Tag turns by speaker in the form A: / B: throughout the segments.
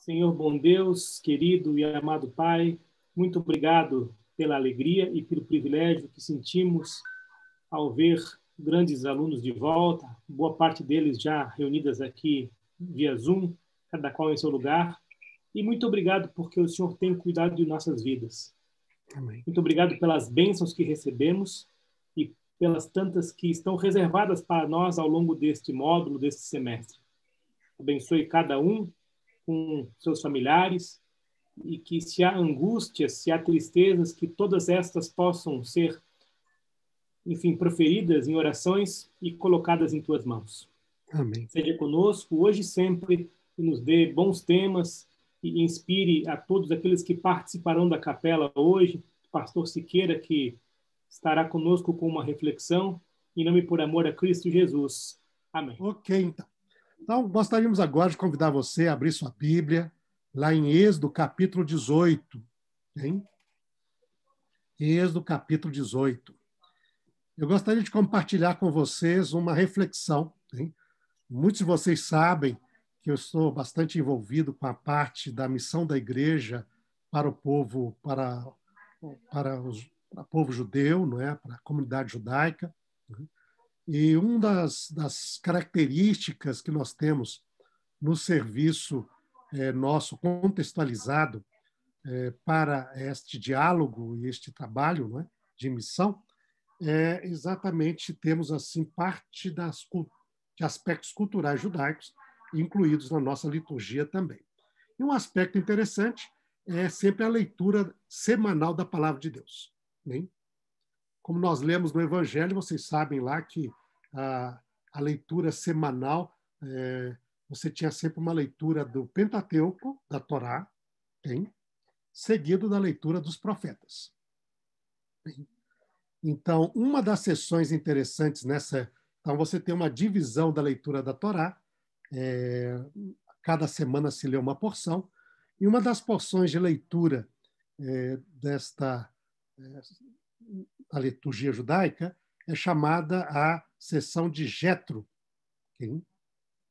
A: Senhor bom Deus, querido e amado Pai, muito obrigado pela alegria e pelo privilégio que sentimos ao ver grandes alunos de volta, boa parte deles já reunidas aqui via Zoom, cada qual em seu lugar. E muito obrigado porque o Senhor tem cuidado de nossas vidas.
B: Amém.
A: Muito obrigado pelas bênçãos que recebemos e pelas tantas que estão reservadas para nós ao longo deste módulo, deste semestre. Abençoe cada um com seus familiares e que se há angústias, se há tristezas, que todas estas possam ser, enfim, proferidas em orações e colocadas em tuas mãos.
B: Amém.
A: Seja conosco hoje e sempre e nos dê bons temas e inspire a todos aqueles que participarão da capela hoje, o pastor Siqueira, que estará conosco com uma reflexão, em nome e por amor a Cristo Jesus. Amém.
B: Ok, então. Então, gostaríamos agora de convidar você a abrir sua Bíblia, lá em Êxodo, capítulo 18. Hein? Êxodo, capítulo 18. Eu gostaria de compartilhar com vocês uma reflexão. Hein? Muitos de vocês sabem que eu estou bastante envolvido com a parte da missão da igreja para o povo, para o povo judeu, não é? Para a comunidade judaica. Né? E uma das características que nós temos no serviço nosso contextualizado para este diálogo e este trabalho, não é, de missão, é exatamente temos assim parte de aspectos culturais judaicos incluídos na nossa liturgia também. E um aspecto interessante é sempre a leitura semanal da Palavra de Deus. Né? Como nós lemos no Evangelho, vocês sabem lá que a leitura semanal, você tinha sempre uma leitura do Pentateuco, da Torá, hein? Seguido da leitura dos profetas. Então, uma das sessões interessantes nessa... Então, você tem uma divisão da leitura da Torá, cada semana se lê uma porção, e uma das porções de leitura a liturgia judaica é chamada a sessão de Jetro,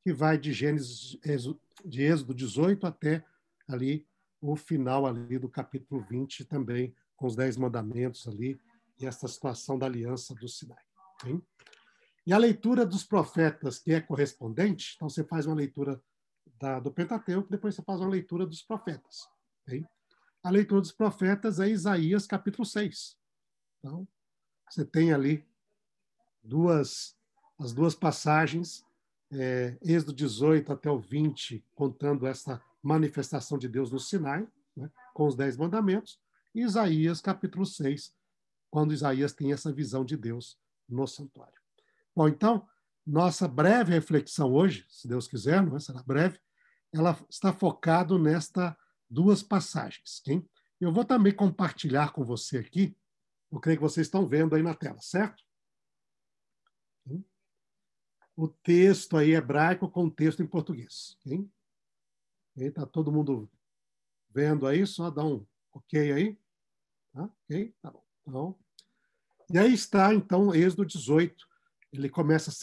B: que vai de de Êxodo 18 até ali o final ali do capítulo 20 também, com os 10 mandamentos ali, e essa situação da aliança do Sinai. E a leitura dos profetas, que é correspondente, então você faz uma leitura do Pentateuco, depois você faz uma leitura dos profetas. A leitura dos profetas é Isaías capítulo 6. Então, você tem ali as duas passagens, Êxodo 18 até o 20, contando essa manifestação de Deus no Sinai, né, com os 10 mandamentos, e Isaías capítulo 6, quando Isaías tem essa visão de Deus no santuário. Bom, então, nossa breve reflexão hoje, se Deus quiser, não é? Será breve, ela está focada nestas duas passagens. Okay? Eu vou também compartilhar com você aqui, eu creio que vocês estão vendo aí na tela, certo? O texto aí hebraico com o texto em português. Está todo mundo vendo aí? Só dá um ok aí. Tá? Ok? Tá bom. Então, e aí está, então, Êxodo 18. Ele começa a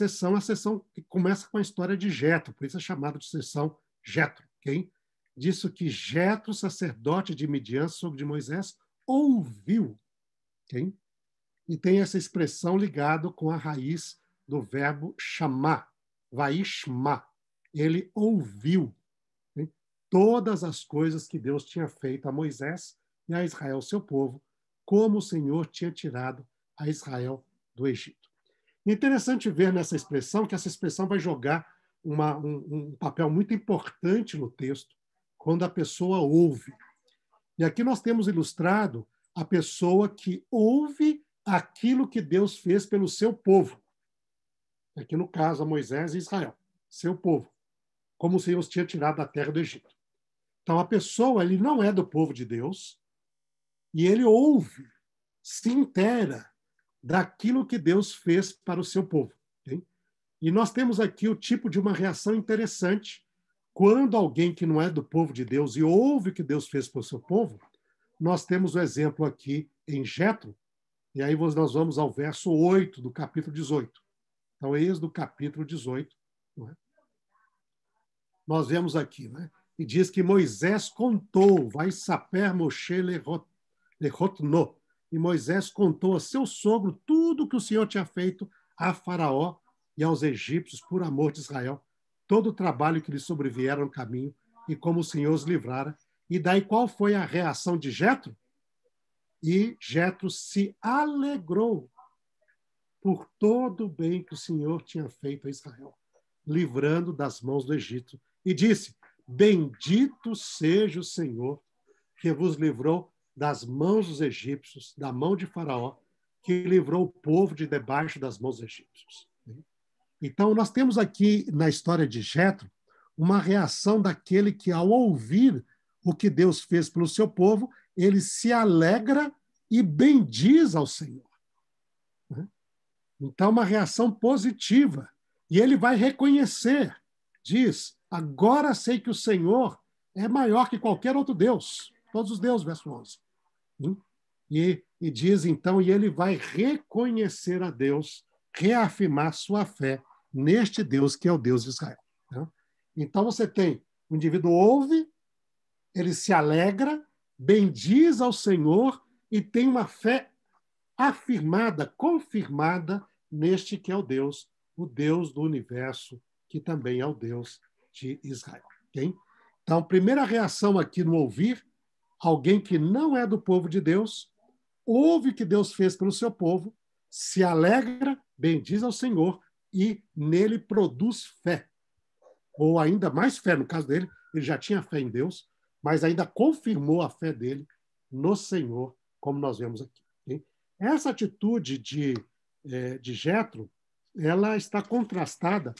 B: sessão que começa com a história de Jetro, por isso é chamado de sessão Jetro. Okay? Disso que Jetro, sacerdote de Midian, sogro de Moisés, ouviu. Okay? E tem essa expressão ligada com a raiz do verbo chamar, vaishma. Ele ouviu, né, todas as coisas que Deus tinha feito a Moisés e a Israel, seu povo, como o Senhor tinha tirado a Israel do Egito. E é interessante ver nessa expressão que essa expressão vai jogar um papel muito importante no texto, quando a pessoa ouve. E aqui nós temos ilustrado a pessoa que ouve aquilo que Deus fez pelo seu povo. Aqui no caso, a Moisés e Israel, seu povo, como o Senhor os tinha tirado da terra do Egito. Então, a pessoa, ele não é do povo de Deus, e ele ouve, se inteira daquilo que Deus fez para o seu povo. Okay? E nós temos aqui o tipo de uma reação interessante, quando alguém que não é do povo de Deus e ouve o que Deus fez para o seu povo, nós temos o exemplo aqui em Jetro, e aí nós vamos ao verso 8 do capítulo 18. Então, Êxodo capítulo 18. Não é? Nós vemos aqui, né? e diz que Moisés contou, vai saper Moshe lehotno, e Moisés contou a seu sogro tudo que o Senhor tinha feito a Faraó e aos egípcios por amor de Israel, todo o trabalho que lhes sobrevieram no caminho e como o Senhor os livrara. E daí qual foi a reação de Jetro? E Jetro se alegrou por todo o bem que o Senhor tinha feito a Israel, livrando das mãos do Egito, e disse: bendito seja o Senhor que vos livrou das mãos dos egípcios, da mão de Faraó, que livrou o povo de debaixo das mãos dos egípcios. Então, nós temos aqui na história de Jetro uma reação daquele que, ao ouvir o que Deus fez pelo seu povo, ele se alegra e bendiz ao Senhor. Então, uma reação positiva. E ele vai reconhecer, diz, agora sei que o Senhor é maior que qualquer outro Deus. Todos os deuses, verso 11. E diz, então, e ele vai reconhecer a Deus, reafirmar sua fé neste Deus que é o Deus de Israel. Então, você tem, o indivíduo ouve, ele se alegra, bendiz ao Senhor e tem uma fé afirmada, confirmada neste que é o Deus do universo, que também é o Deus de Israel. Okay? Então, primeira reação aqui no ouvir, alguém que não é do povo de Deus, ouve o que Deus fez pelo seu povo, se alegra, bendiz ao Senhor e nele produz fé. Ou ainda mais fé, no caso dele, ele já tinha fé em Deus, mas ainda confirmou a fé dele no Senhor, como nós vemos aqui. Okay? Essa atitude de Jetro, ela está contrastada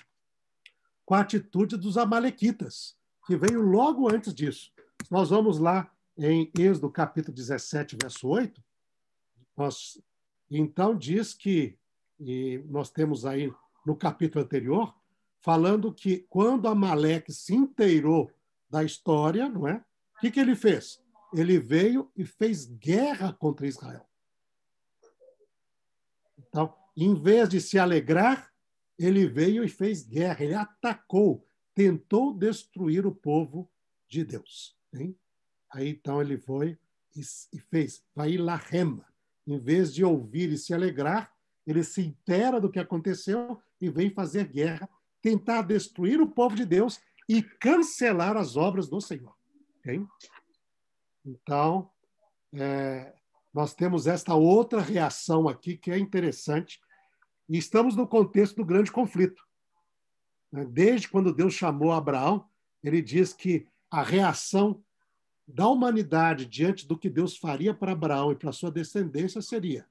B: com a atitude dos amalequitas, que veio logo antes disso. Nós vamos lá em Êxodo capítulo 17, verso 8, então diz que, e nós temos aí no capítulo anterior, falando que quando Amaleque se inteirou da história, não é? O que ele fez? Ele veio e fez guerra contra Israel. Então, em vez de se alegrar, ele veio e fez guerra, ele atacou, tentou destruir o povo de Deus. Hein? Aí, então, ele foi e fez, vai Lahem. Em vez de ouvir e se alegrar, ele se inteira do que aconteceu e vem fazer guerra, tentar destruir o povo de Deus e cancelar as obras do Senhor. Okay? Então, nós temos esta outra reação aqui que é interessante, e estamos no contexto do grande conflito. Desde quando Deus chamou Abraão, ele diz que a reação da humanidade diante do que Deus faria para Abraão e para sua descendência seria: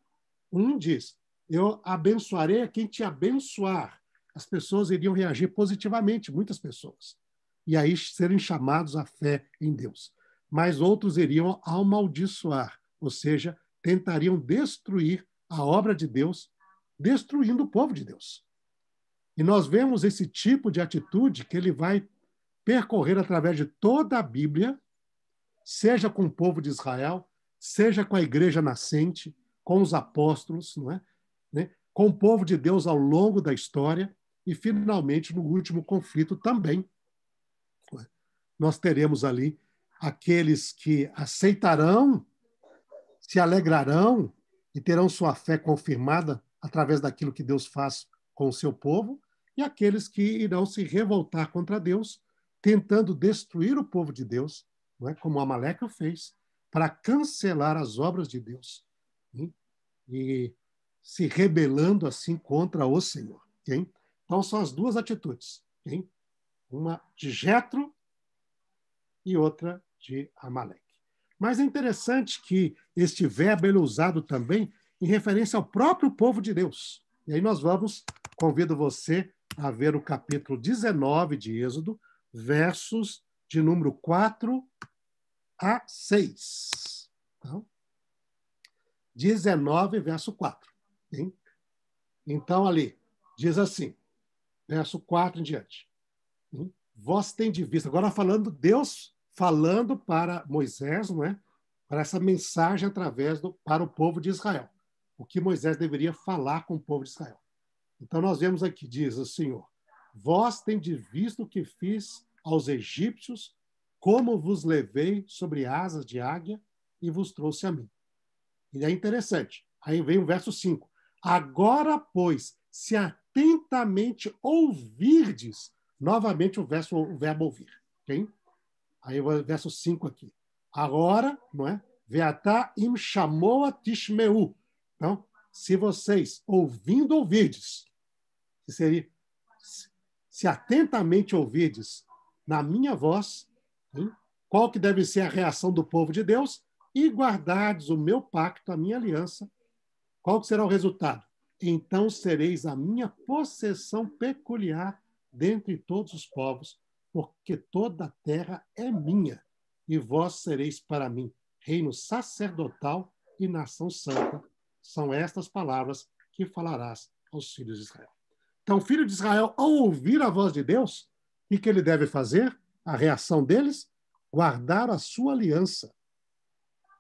B: diz, eu abençoarei a quem te abençoar. As pessoas iriam reagir positivamente, muitas pessoas, e aí serem chamados à fé em Deus. Mas outros iriam amaldiçoar, ou seja, tentariam destruir a obra de Deus, destruindo o povo de Deus. E nós vemos esse tipo de atitude que ele vai percorrer através de toda a Bíblia, seja com o povo de Israel, seja com a igreja nascente, com os apóstolos, não é? Com o povo de Deus ao longo da história e, finalmente, no último conflito também. Nós teremos ali aqueles que aceitarão, se alegrarão e terão sua fé confirmada através daquilo que Deus faz com o seu povo, e aqueles que irão se revoltar contra Deus, tentando destruir o povo de Deus, não é? Como Amaleque o fez, para cancelar as obras de Deus, hein? E se rebelando assim contra o Senhor. Okay? Então, são as duas atitudes. Okay? Uma de Jetro e outra de Amaleque. Mas é interessante que este verbo ele é usado também em referência ao próprio povo de Deus. E aí nós convido você a ver o capítulo 19 de Êxodo, versos de número 4 a 6. Então, 19, verso 4. Hein? Então, ali, diz assim, verso 4 em diante. Hein? Vós tendes visto. Agora falando, Deus falando para Moisés, não é? Para essa mensagem para o povo de Israel. O que Moisés deveria falar com o povo de Israel. Então, nós vemos aqui, diz o Senhor, vós tendes visto o que fiz aos egípcios, como vos levei sobre asas de águia e vos trouxe a mim. E é interessante. Aí vem o verso 5. Agora, pois, se atentamente ouvirdes, novamente o verbo ouvir. Okay? Aí o verso 5 aqui. Agora, não é? Veatá im chamoa tishmeu. Então, se vocês ouvindo ouvirdes, que seria se atentamente ouvirdes na minha voz, hein? Qual que deve ser a reação do povo de Deus? E guardardes o meu pacto, a minha aliança, qual será o resultado? Então sereis a minha possessão peculiar dentre todos os povos, porque toda a terra é minha, e vós sereis para mim reino sacerdotal e nação santa. São estas palavras que falarás aos filhos de Israel. Então, o filho de Israel, ao ouvir a voz de Deus, o que ele deve fazer? A reação deles? Guardar a sua aliança.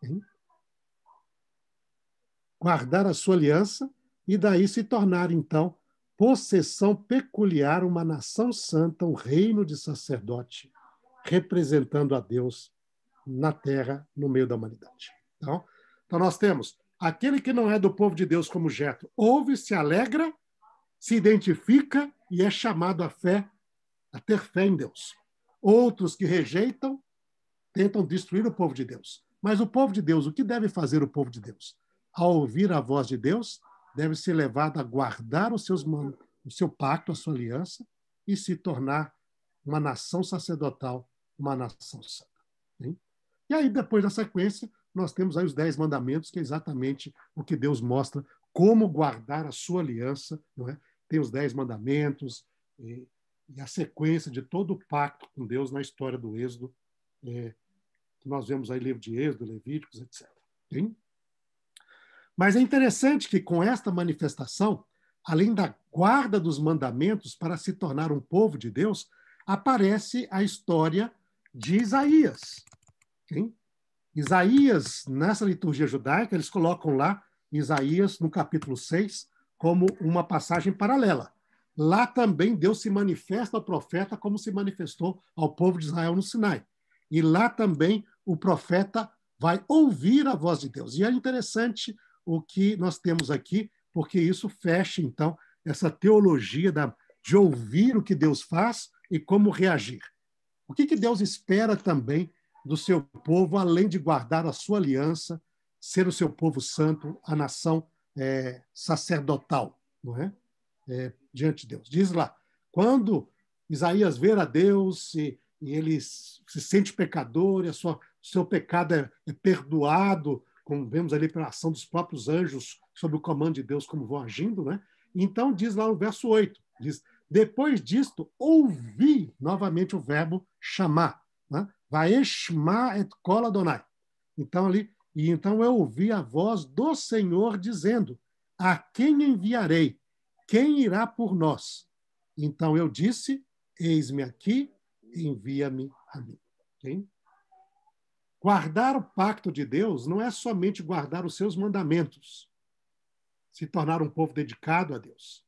B: Hein? Guardar a sua aliança e daí se tornar, então, possessão peculiar, uma nação santa, um reino de sacerdote, representando a Deus na terra, no meio da humanidade. Então nós temos aquele que não é do povo de Deus como Jetro, ouve, se alegra, se identifica e é chamado à fé, a ter fé em Deus. Outros que rejeitam, tentam destruir o povo de Deus. Mas o povo de Deus, o que deve fazer o povo de Deus? Ao ouvir a voz de Deus, deve ser levado a guardar o seu pacto, a sua aliança, e se tornar uma nação sacerdotal, uma nação santa. Hein? E aí, depois da sequência, nós temos aí os 10 mandamentos, que é exatamente o que Deus mostra, como guardar a sua aliança. Não é? Tem os 10 mandamentos e a sequência de todo o pacto com Deus na história do Êxodo, que nós vemos aí livro de Êxodo, Levíticos, etc. Hein? Mas é interessante que com esta manifestação, além da guarda dos mandamentos para se tornar um povo de Deus, aparece a história de Isaías. Hein? Isaías, nessa liturgia judaica, eles colocam lá Isaías, no capítulo 6, como uma passagem paralela. Lá também Deus se manifesta ao profeta como se manifestou ao povo de Israel no Sinai. E lá também o profeta vai ouvir a voz de Deus. E é interessante o que nós temos aqui, porque isso fecha, então, essa teologia de ouvir o que Deus faz e como reagir. O que Deus espera também do seu povo, além de guardar a sua aliança, ser o seu povo santo, a nação sacerdotal, não é? Diante de Deus. Diz lá, quando Isaías vê a Deus e ele se sente pecador e o seu pecado é perdoado, como vemos ali pela ação dos próprios anjos, sob o comando de Deus, como vão agindo, né? Então, diz lá no verso 8, diz, depois disto, ouvi novamente o verbo chamar, né? Vaeshma et kol Adonai. Então, então eu ouvi a voz do Senhor dizendo, a quem enviarei? Quem irá por nós? Então eu disse, eis-me aqui, envia-me a mim. Okay? Guardar o pacto de Deus não é somente guardar os seus mandamentos, se tornar um povo dedicado a Deus.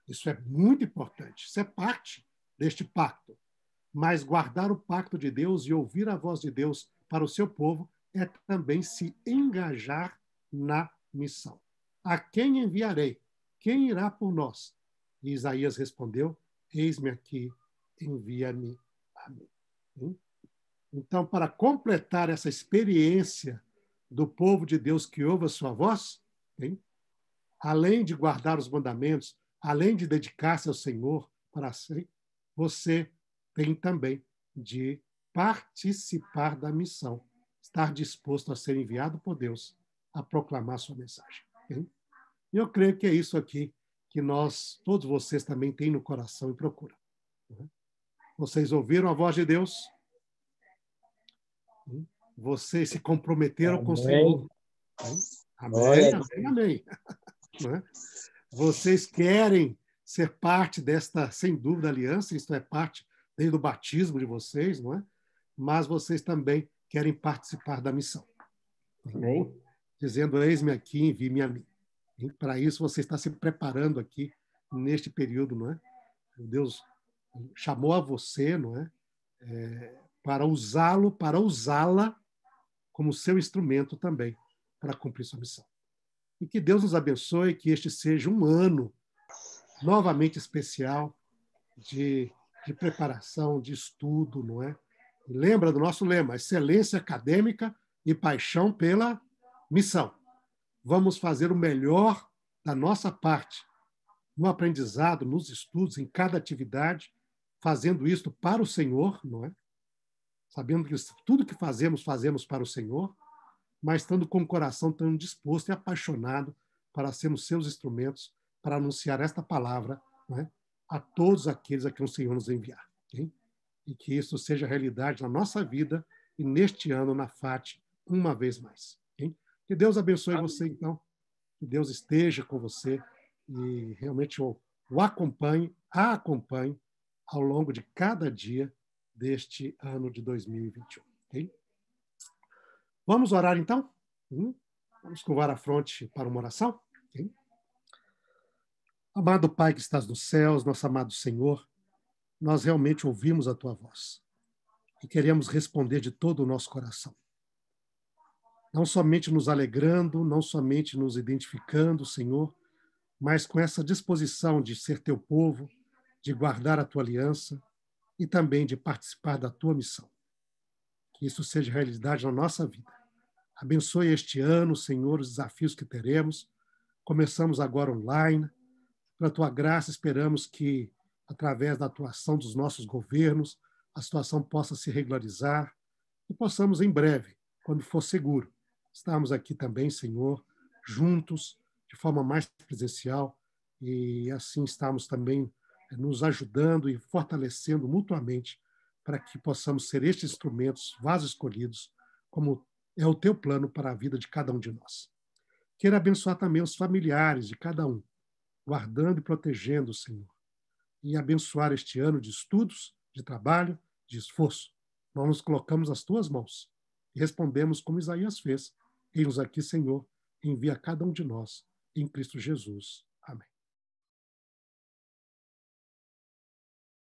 B: Isso é muito importante, isso é parte deste pacto. Mas guardar o pacto de Deus e ouvir a voz de Deus para o seu povo é também se engajar na missão. A quem enviarei? Quem irá por nós? E Isaías respondeu, eis-me aqui, envia-me a mim. Então, para completar essa experiência do povo de Deus que ouve a sua voz, além de guardar os mandamentos, além de dedicar-se ao Senhor para sempre, você tem também de participar da missão, estar disposto a ser enviado por Deus a proclamar sua mensagem. E eu creio que é isso aqui que todos vocês também têm no coração e procuram. Vocês ouviram a voz de Deus? Vocês se comprometeram
C: Amém.
B: com o Senhor? Amém, amém, amém. Vocês querem ser parte desta, sem dúvida, aliança, isso é parte desde o batismo de vocês, não é? Mas vocês também querem participar da missão.
C: Amém.
B: Dizendo, eis-me aqui, envie-me a mim. E para isso você está se preparando aqui neste período, não é? Deus chamou a você, não é? para usá-lo, para usá-la como seu instrumento também para cumprir sua missão. E que Deus nos abençoe, que este seja um ano novamente especial de preparação, de estudo, não é? E lembra do nosso lema, excelência acadêmica e paixão pela missão. Vamos fazer o melhor da nossa parte no aprendizado, nos estudos, em cada atividade, fazendo isto para o Senhor, não é? Sabendo que tudo que fazemos, fazemos para o Senhor, mas estando com o coração tão disposto e apaixonado para sermos seus instrumentos para anunciar esta palavra, não é? A todos aqueles a quem o Senhor nos enviar. Okay? E que isso seja realidade na nossa vida e neste ano na FAT, uma vez mais. Okay? Que Deus abençoe você, então. Que Deus esteja com você e realmente o acompanhe, a acompanhe ao longo de cada dia deste ano de 2021. Okay? Vamos orar, então? Vamos curvar a fronte para uma oração? Okay? Amado Pai que estás nos céus, nosso amado Senhor, nós realmente ouvimos a Tua voz e queremos responder de todo o nosso coração. Não somente nos alegrando, não somente nos identificando, Senhor, mas com essa disposição de ser Teu povo, de guardar a Tua aliança e também de participar da Tua missão. Que isso seja realidade na nossa vida. Abençoe este ano, Senhor, os desafios que teremos. Começamos agora online. Pela Tua graça, esperamos que, através da atuação dos nossos governos, a situação possa se regularizar e possamos, em breve, quando for seguro, estarmos aqui também, Senhor, juntos, de forma mais presencial, e assim estamos também nos ajudando e fortalecendo mutuamente para que possamos ser estes instrumentos, vasos escolhidos, como é o Teu plano para a vida de cada um de nós. Queira abençoar também os familiares de cada um, guardando e protegendo, Senhor, e abençoar este ano de estudos, de trabalho, de esforço. Nós nos colocamos nas Tuas mãos e respondemos como Isaías fez. Eis-nos aqui, Senhor, envia cada um de nós em Cristo Jesus.